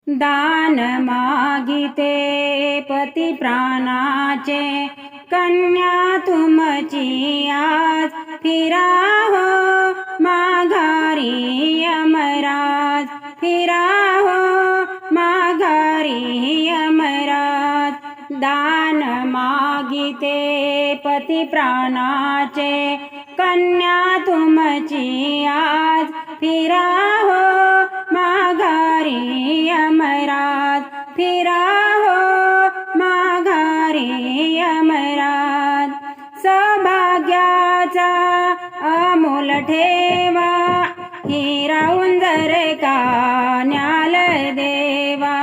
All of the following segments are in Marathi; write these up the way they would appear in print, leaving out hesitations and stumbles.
दान मागिते पती प्राणाचे, कन्या तुमची आज फिरा हो माघारी यमराज, फिरा हो माघारी यमराज। दान मागिते पती प्राणाचे, कन्या तुमची आज फिरा हो माघारी यमराज, फिरा हो माघारी यमराज। सौभाग्याचा अमोल ठेवा, हिरावून जर का न्याल देवा।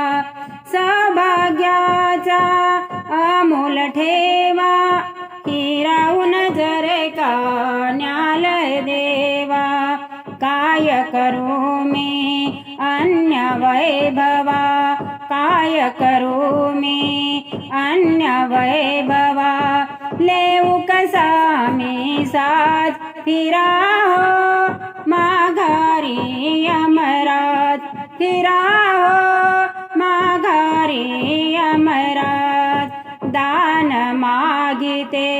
सौभाग्याचा अमोल ठेवा, हिरावून जर का न्याल देवा। काय करू मी अन्य वैभवा, काय करू मी अन्य वैभवा। लेऊ कसा मी साज, फिरा हो माघारी यमराज, फिरा हो माघारी यमराज। दान मागिते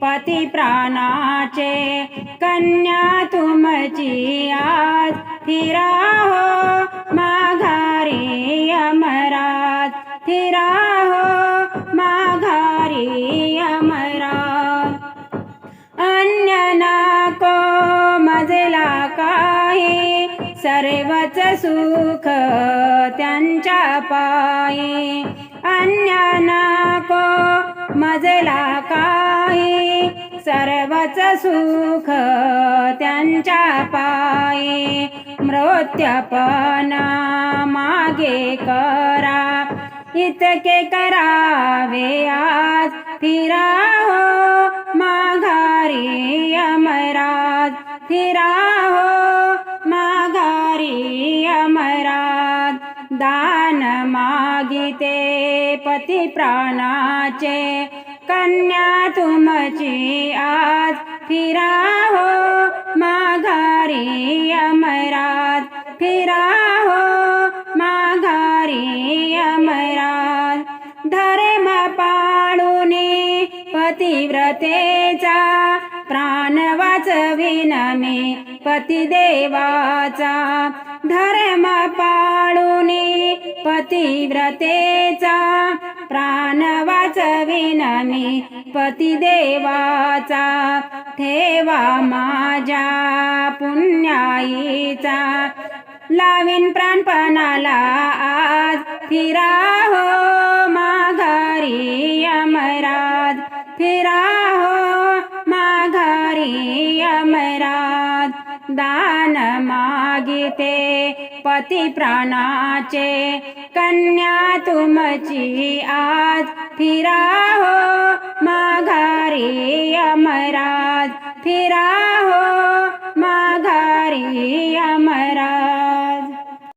पती प्राणाचे, कन्या तुमची आज फिरा हो माघारी यमराज, फिरा हो माघारी यमराज। अन्य नको मजला काही, सर्वच सुख त्यांच्या पायी। अन्य नको मजला काही, सर्वच सुख त्यांच्या पायी। मृत्युपणा मागे करा, इतके करावे आज फिरा हो माघारी यमराज, फिरा हो माघारी यमराज। दान मागिते पती प्राणाचे, कन्या तुमची आज फिरा हो माघारी यमराज, फिरा हो माघारी यमराज। धर्म पाळूनी पतिव्रतेचा, प्राण वाचविन मी पतिदेवाचा। धर्म पाळूनी पतिव्रतेचा, प्राण वाचविन मी पतिदेवाचा। ठेवा माझ्या पुण्याईचा, लावीन प्राणपणाला आज फिरा हो माघारी यमराज, फिरा हो माघारी यमराज। दान मागिते पती प्राणाचे, कन्या तुमची आज फिरा हो माघारी